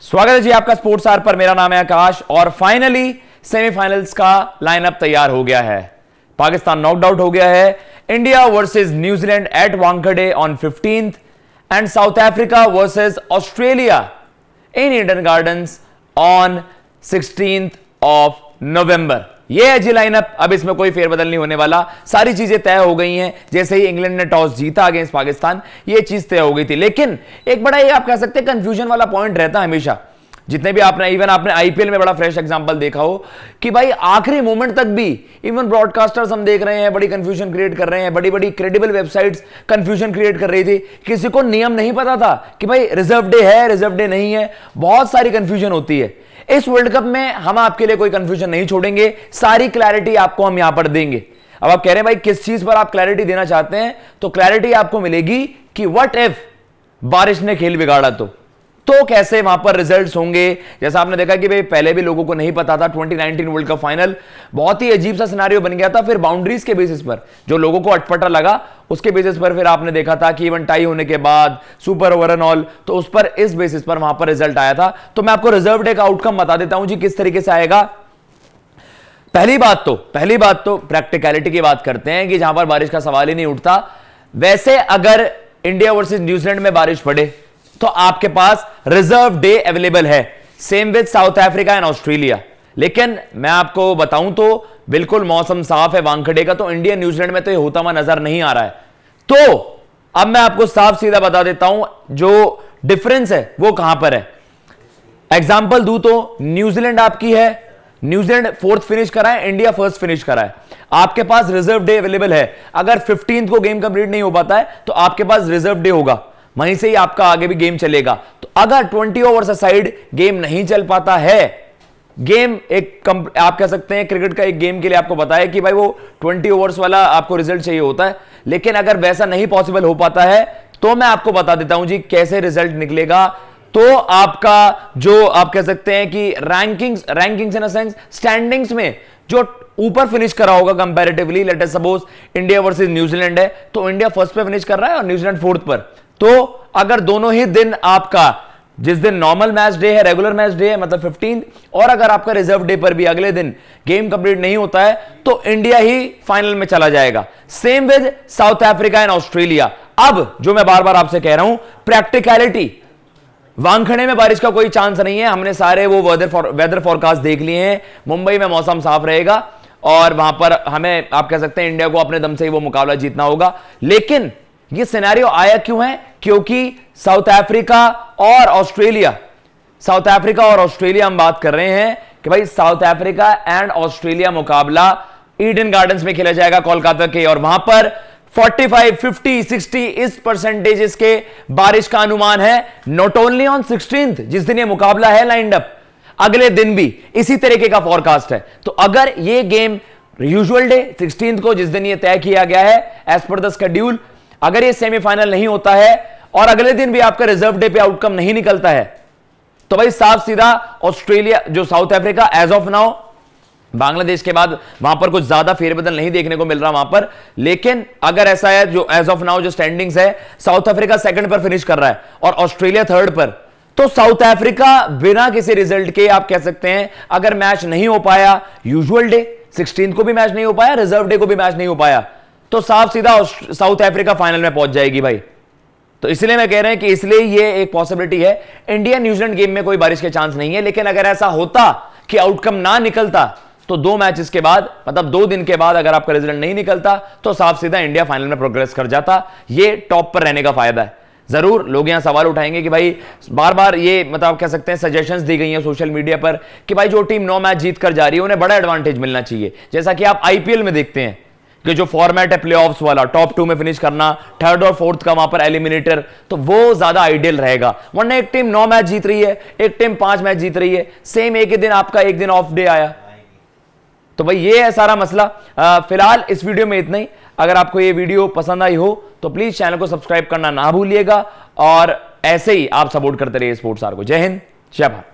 स्वागत है जी आपका स्पोर्ट्स आर पर। मेरा नाम है आकाश और फाइनली सेमीफाइनल्स का लाइनअप तैयार हो गया है। पाकिस्तान नॉकड आउट हो गया है। India versus New Zealand at Wankhede on 15th and South Africa versus Australia in Eden Gardens on 16th of November. ये है जी लाइनअप। अब इसमें कोई फेरबदल नहीं होने वाला, सारी चीजें तय हो गई हैं। जैसे ही इंग्लैंड ने टॉस जीता अगेंस्ट पाकिस्तान, ये चीज तय हो गई थी। लेकिन एक बड़ा ये आप कह सकते हैं कंफ्यूजन वाला पॉइंट रहता है हमेशा, जितने भी आपने आईपीएल में बड़ा फ्रेश एग्जांपल देखा हो कि भाई आखिरी मोमेंट तक भी इवन ब्रॉडकास्टर्स हम देख रहे हैं बड़ी कंफ्यूजन क्रिएट कर रहे हैं। बड़ी बड़ी क्रेडिबल वेबसाइट्स कंफ्यूजन क्रिएट कर रही थी। किसी को नियम नहीं पता था कि भाई रिजर्व डे है, रिजर्व डे नहीं है। बहुत सारी कंफ्यूजन होती है। इस वर्ल्ड कप में हम आपके लिए कोई कंफ्यूजन नहीं छोड़ेंगे, सारी क्लैरिटी आपको हम यहां पर देंगे। अब आप कह रहे हैं भाई किस चीज पर आप क्लैरिटी देना चाहते हैं, तो क्लैरिटी आपको मिलेगी कि व्हाट इफ बारिश ने खेल बिगाड़ा तो कैसे वहां पर रिजल्ट्स होंगे। जैसा आपने देखा कि भाई पहले भी लोगों को नहीं पता था। 2019 वर्ल्ड कप फाइनल बहुत ही अजीब सा सिनेरियो बन गया था। फिर बाउंड्रीज के बेसिस पर जो लोगों को अटपटा लगा, उसके बेसिस पर फिर आपने देखा था कि इवन टाई होने के बाद सुपर ओवर एंड ऑल, तो उस पर इस बेसिस पर वहां पर रिजल्ट आया था। तो मैं आपको रिजर्व डे का आउटकम बता देता हूं जी किस तरीके से आएगा। पहली बात तो प्रैक्टिकलिटी की बात करते हैं कि जहां पर बारिश का सवाल ही नहीं उठता। वैसे अगर इंडिया वर्सेस न्यूजीलैंड में बारिश पड़े तो आपके पास रिजर्व डे अवेलेबल है, same with south Africa and Australia. लेकिन मैं आपको बताऊं तो बिल्कुल मौसम साफ है वानखेड़े का, तो इंडिया न्यूजीलैंड में तो ये होता हुआ नजर नहीं आ रहा है। तो अब मैं आपको साफ सीधा बता देता हूं जो डिफरेंस है वो कहां पर है। एग्जांपल दूं तो न्यूजीलैंड आपकी है, न्यूजीलैंड 4th फिनिश करा है, इंडिया 1st फिनिश करा है। आपके पास रिजर्व डे अवेलेबल है। अगर 15th को गेम कंप्लीट नहीं हो पाता है तो आपके पास रिजर्व डे होगा, वहीं से ही आपका आगे भी गेम चलेगा। तो अगर 20 ओवर्स असाइड गेम नहीं चल पाता है, गेम एक आप कह सकते हैं क्रिकेट का एक गेम के लिए आपको बताया कि भाई वो 20 ओवर्स वाला आपको रिजल्ट चाहिए होता है। लेकिन अगर वैसा नहीं पॉसिबल हो पाता है तो मैं आपको बता देता हूं जी कैसे रिजल्ट निकलेगा। तो आपका जो आप कह सकते हैं कि rankings in a sense standings में जो ऊपर फिनिश करा होगा comparatively, let us suppose India versus New Zealand है तो इंडिया 1st पे फिनिश कर रहा है और न्यूजीलैंड 4th पर। तो अगर दोनों ही दिन आपका, जिस दिन नॉर्मल मैच डे है, रेगुलर मैच डे है मतलब 15, और अगर आपका रिजर्व डे पर भी अगले दिन गेम कंप्लीट नहीं होता है तो इंडिया ही फाइनल में चला जाएगा। Same with south Africa and Australia. अब जो मैं बार बार आपसे कह रहा हूं, प्रैक्टिकलिटी, वानखेड़े में बारिश का कोई चांस नहीं है। हमने सारे वो वेदर फॉरकास्ट देख लिए हैं। मुंबई में मौसम साफ रहेगा और वहां पर हमें आप कह सकते हैं इंडिया को अपने दम से ही वो मुकाबला जीतना होगा। लेकिन ये सिनेरियो आया क्यों है? क्योंकि साउथ अफ्रीका और ऑस्ट्रेलिया हम बात कर रहे हैं कि भाई साउथ अफ्रीका एंड ऑस्ट्रेलिया मुकाबला ईडन गार्डन्स में खेला जाएगा कोलकाता के, और वहां पर 45, 50, 60 इस परसेंटेजेस के बारिश का अनुमान है। नॉट ओनली ऑन 16th जिस दिन ये मुकाबला है लाइंड अप, अगले दिन भी इसी तरीके का फॉरकास्ट है। तो अगर ये गेम यूजुअल डे 16th को जिस दिन ये तय किया गया है एज पर द शेड्यूल, अगर ये सेमीफाइनल नहीं होता है और अगले दिन भी आपका रिजर्व डे पे आउटकम नहीं निकलता है, तो भाई साफ सीधा ऑस्ट्रेलिया जो South Africa as of now, Bangladesh के बाद वहां पर कुछ ज्यादा फेरबदल नहीं देखने को मिल रहा वहां पर। लेकिन अगर ऐसा है जो एज ऑफ नाउ जो स्टैंडिंग्स है, साउथ अफ्रीका 2nd पर फिनिश कर रहा है और ऑस्ट्रेलिया 3rd पर, तो साउथ अफ्रीका बिना किसी रिजल्ट के आप कह सकते हैं अगर मैच नहीं हो पाया, यूजुअल डे 16th को भी मैच नहीं हो पाया, रिजर्व डे को भी मैच नहीं हो पाया, तो साफ सीधा साउथ अफ्रीका फाइनल में पहुंच जाएगी भाई। तो इसलिए मैं कह रहे हैं कि इसलिए ये एक पॉसिबिलिटी है। इंडिया न्यूजीलैंड गेम में कोई बारिश के चांस नहीं है। लेकिन अगर ऐसा होता कि आउटकम ना निकलता तो 2 मैचेस के बाद, मतलब 2 दिन के बाद अगर आपका रिजल्ट नहीं निकलता तो साफ सीधा इंडिया फाइनल में प्रोग्रेस कर जाता। ये टॉप पर रहने का फायदा है। जरूर लोग यहां सवाल उठाएंगे कि भाई बार बार ये मतलब आप कह सकते हैं सजेशंस दी गई हैं सोशल मीडिया पर कि भाई जो टीम 9 मैच जीत कर जा रही है उन्हें बड़ा एडवांटेज मिलना चाहिए। जैसा कि आप आईपीएल में देखते हैं कि जो फॉर्मेट है प्लेऑफ्स वाला, टॉप 2 में फिनिश करना, 3rd और 4th का वहां पर एलिमिनेटर, तो वो ज्यादा आइडियल रहेगा। वरना एक टीम 9 मैच जीत रही है, एक टीम 5 मैच जीत रही है, सेम एक ही दिन आपका एक दिन ऑफ डे आया, तो भाई ये है सारा मसला। फिलहाल इस वीडियो में इतना ही। अगर आपको ये वीडियो पसंद आई हो तो प्लीज चैनल को सब्सक्राइब करना ना भूलिएगा और ऐसे ही आप सपोर्ट करते रहिए स्पोर्ट्स आर को। जय हिंद, जय भारत।